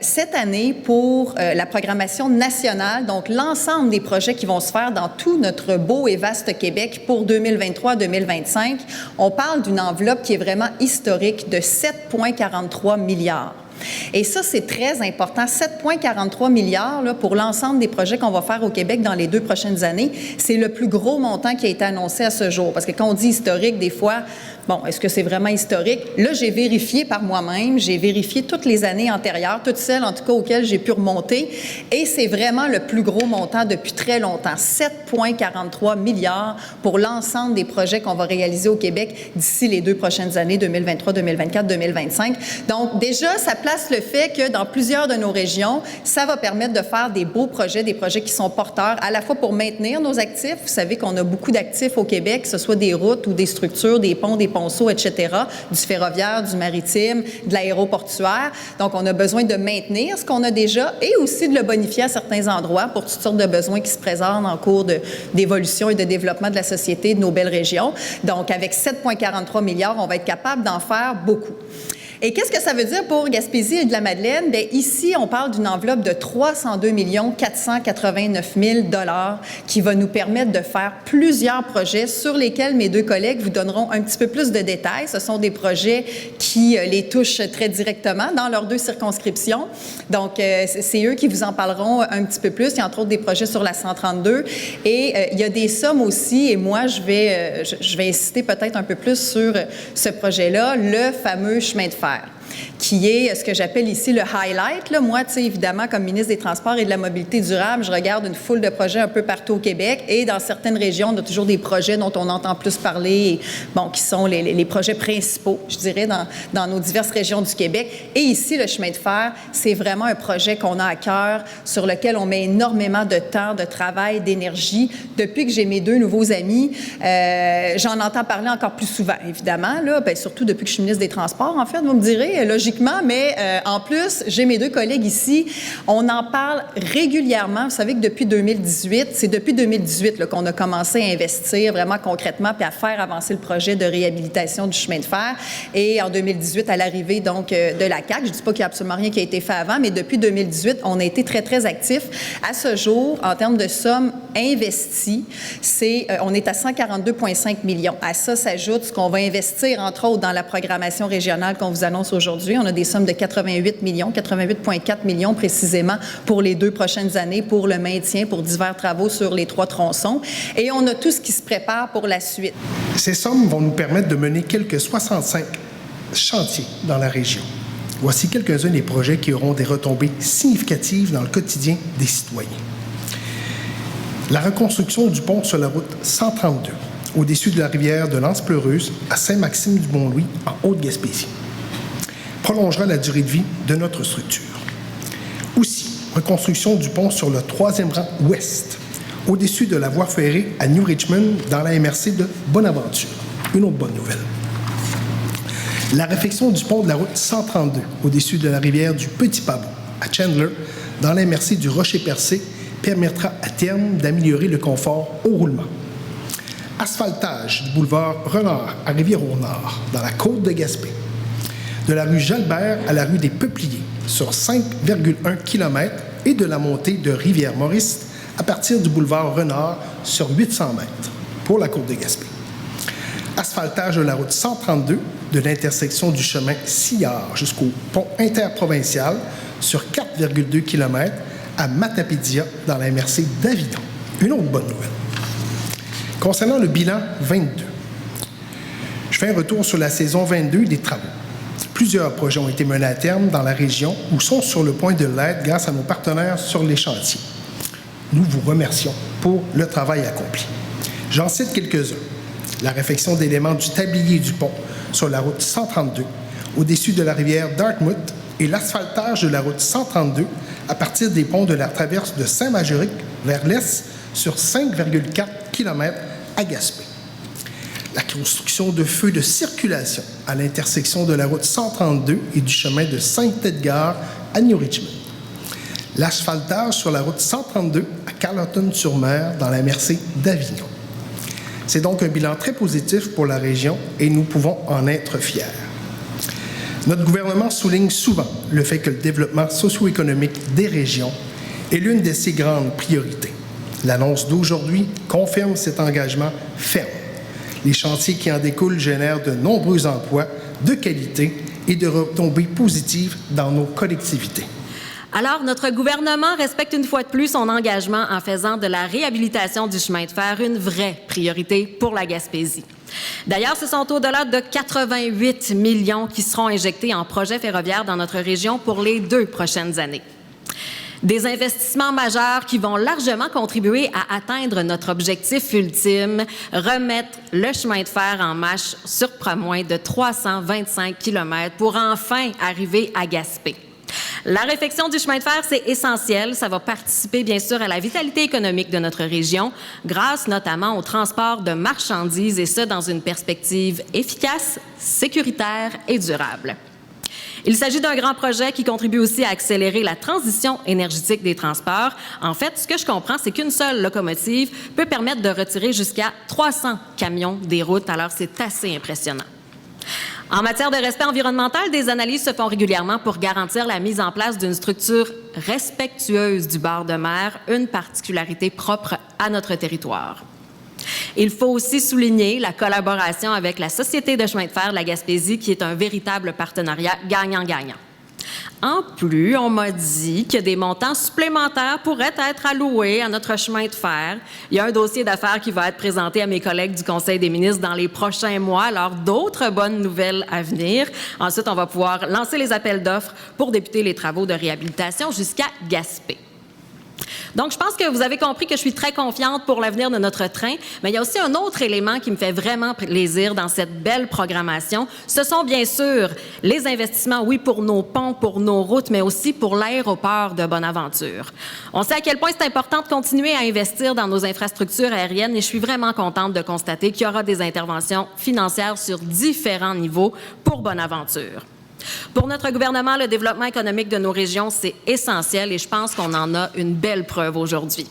cette année, pour la programmation nationale, donc l'ensemble des projets qui vont se faire dans tout notre beau et vaste Québec pour 2023-2025, on parle d'une enveloppe qui est vraiment historique de 7,43 milliards. Et ça, c'est très important. 7,43 milliards là, pour l'ensemble des projets qu'on va faire au Québec dans les 2 prochaines années, c'est le plus gros montant qui a été annoncé à ce jour. Parce que quand on dit historique, des fois, bon, est-ce que c'est vraiment historique? Là, j'ai vérifié par moi-même, j'ai vérifié toutes les années antérieures, toutes celles en tout cas auxquelles j'ai pu remonter, et c'est vraiment le plus gros montant depuis très longtemps. 7,43 milliards pour l'ensemble des projets qu'on va réaliser au Québec d'ici les 2 prochaines années, 2023, 2024, 2025. Donc, déjà, ça place le fait que dans plusieurs de nos régions, ça va permettre de faire des beaux projets, des projets qui sont porteurs, à la fois pour maintenir nos actifs. Vous savez qu'on a beaucoup d'actifs au Québec, que ce soit des routes ou des structures, des ponts, des ponceaux, etc., du ferroviaire, du maritime, de l'aéroportuaire. Donc, on a besoin de maintenir ce qu'on a déjà et aussi de le bonifier à certains endroits pour toutes sortes de besoins qui se présentent en cours d'évolution et de développement de la société de nos belles régions. Donc, avec 7,43 milliards, on va être capable d'en faire beaucoup. Et qu'est-ce que ça veut dire pour Gaspésie et de la Madeleine? Bien, ici, on parle d'une enveloppe de 302 489 000 $ qui va nous permettre de faire plusieurs projets sur lesquels mes 2 collègues vous donneront un petit peu plus de détails. Ce sont des projets qui les touchent très directement dans leurs 2 circonscriptions. Donc, c'est eux qui vous en parleront un petit peu plus. Il y a entre autres des projets sur la 132. Et il y a des sommes aussi, et moi, je vais insister peut-être un peu plus sur ce projet-là, le fameux chemin de fer, qui est ce que j'appelle ici le highlight. Là. Moi, tu sais, évidemment, comme ministre des Transports et de la Mobilité durable, je regarde une foule de projets un peu partout au Québec et dans certaines régions, on a toujours des projets dont on entend plus parler, et, bon, qui sont les projets principaux, je dirais, dans nos diverses régions du Québec. Et ici, le chemin de fer, c'est vraiment un projet qu'on a à cœur, sur lequel on met énormément de temps, de travail, d'énergie. Depuis que j'ai mes 2 nouveaux amis, j'en entends parler encore plus souvent, évidemment, là, bien, surtout depuis que je suis ministre des Transports, en fait, vous me direz, logiquement, mais en plus, j'ai mes 2 collègues ici. On en parle régulièrement. Vous savez que depuis 2018, c'est depuis 2018 là, qu'on a commencé à investir vraiment concrètement puis à faire avancer le projet de réhabilitation du chemin de fer. Et en 2018, à l'arrivée donc de la CAQ, je ne dis pas qu'il n'y a absolument rien qui a été fait avant, mais depuis 2018, on a été très, très actifs. À ce jour, en termes de sommes investies, on est à 142,5 millions. À ça s'ajoute ce qu'on va investir, entre autres, dans la programmation régionale qu'on vous annonce aujourd'hui. On a des sommes de 88 millions, 88,4 millions précisément pour les 2 prochaines années pour le maintien, pour divers travaux sur les 3 tronçons. Et on a tout ce qui se prépare pour la suite. Ces sommes vont nous permettre de mener quelques 65 chantiers dans la région. Voici quelques-uns des projets qui auront des retombées significatives dans le quotidien des citoyens. La reconstruction du pont sur la route 132, au-dessus de la rivière de l'Anse-Pleureuse à Saint-Maxime-du-Mont-Louis, en Haute-Gaspésie, prolongera la durée de vie de notre structure. Aussi, reconstruction du pont sur le 3e rang ouest, au-dessus de la voie ferrée à New Richmond, dans la MRC de Bonaventure. Une autre bonne nouvelle. La réfection du pont de la route 132, au-dessus de la rivière du Petit-Pabot, à Chandler, dans la MRC du Rocher-Percé, permettra à terme d'améliorer le confort au roulement. Asphaltage du boulevard Renard à Rivière-au-Nord, dans la côte de Gaspé. De la rue Jalbert à la rue des Peupliers, sur 5,1 km, et de la montée de Rivière-Maurice à partir du boulevard Renard sur 800 mètres, pour la côte de Gaspé. Asphaltage de la route 132, de l'intersection du chemin Sillard jusqu'au pont interprovincial, sur 4,2 km, à Matapédia, dans la MRC d'Avignon. Une autre bonne nouvelle. Concernant le bilan 22, je fais un retour sur la saison 22 des travaux. Plusieurs projets ont été menés à terme dans la région ou sont sur le point de l'être grâce à nos partenaires sur les chantiers. Nous vous remercions pour le travail accompli. J'en cite quelques-uns. La réfection d'éléments du tablier du pont sur la route 132, au-dessus de la rivière Dartmouth, et l'asphaltage de la route 132 à partir des ponts de la traverse de Saint-Majoric vers l'est sur 5,4 km à Gaspé. La construction de feux de circulation à l'intersection de la route 132 et du chemin de Saint-Edgar à New Richmond. L'asphaltage sur la route 132 à Carleton-sur-Mer dans la MRC d'Avignon. C'est donc un bilan très positif pour la région et nous pouvons en être fiers. Notre gouvernement souligne souvent le fait que le développement socio-économique des régions est l'une de ses grandes priorités. L'annonce d'aujourd'hui confirme cet engagement ferme. Les chantiers qui en découlent génèrent de nombreux emplois de qualité et de retombées positives dans nos collectivités. Alors, notre gouvernement respecte une fois de plus son engagement en faisant de la réhabilitation du chemin de fer une vraie priorité pour la Gaspésie. D'ailleurs, ce sont au-delà de 88 millions qui seront injectés en projets ferroviaires dans notre région pour les 2 prochaines années. Des investissements majeurs qui vont largement contribuer à atteindre notre objectif ultime, remettre le chemin de fer en marche sur pas moins de 325 km pour enfin arriver à Gaspé. La réfection du chemin de fer, c'est essentiel. Ça va participer, bien sûr, à la vitalité économique de notre région, grâce notamment au transport de marchandises, et ce, dans une perspective efficace, sécuritaire et durable. Il s'agit d'un grand projet qui contribue aussi à accélérer la transition énergétique des transports. En fait, ce que je comprends, c'est qu'une seule locomotive peut permettre de retirer jusqu'à 300 camions des routes. Alors, c'est assez impressionnant. En matière de respect environnemental, des analyses se font régulièrement pour garantir la mise en place d'une structure respectueuse du bord de mer, une particularité propre à notre territoire. Il faut aussi souligner la collaboration avec la Société de chemin de fer de la Gaspésie, qui est un véritable partenariat gagnant-gagnant. En plus, on m'a dit que des montants supplémentaires pourraient être alloués à notre chemin de fer. Il y a un dossier d'affaires qui va être présenté à mes collègues du Conseil des ministres dans les prochains mois, alors d'autres bonnes nouvelles à venir. Ensuite, on va pouvoir lancer les appels d'offres pour débuter les travaux de réhabilitation jusqu'à Gaspé. Donc, je pense que vous avez compris que je suis très confiante pour l'avenir de notre train, mais il y a aussi un autre élément qui me fait vraiment plaisir dans cette belle programmation. Ce sont bien sûr les investissements, oui, pour nos ponts, pour nos routes, mais aussi pour l'aéroport de Bonaventure. On sait à quel point c'est important de continuer à investir dans nos infrastructures aériennes et je suis vraiment contente de constater qu'il y aura des interventions financières sur différents niveaux pour Bonaventure. Pour notre gouvernement, le développement économique de nos régions, c'est essentiel et je pense qu'on en a une belle preuve aujourd'hui.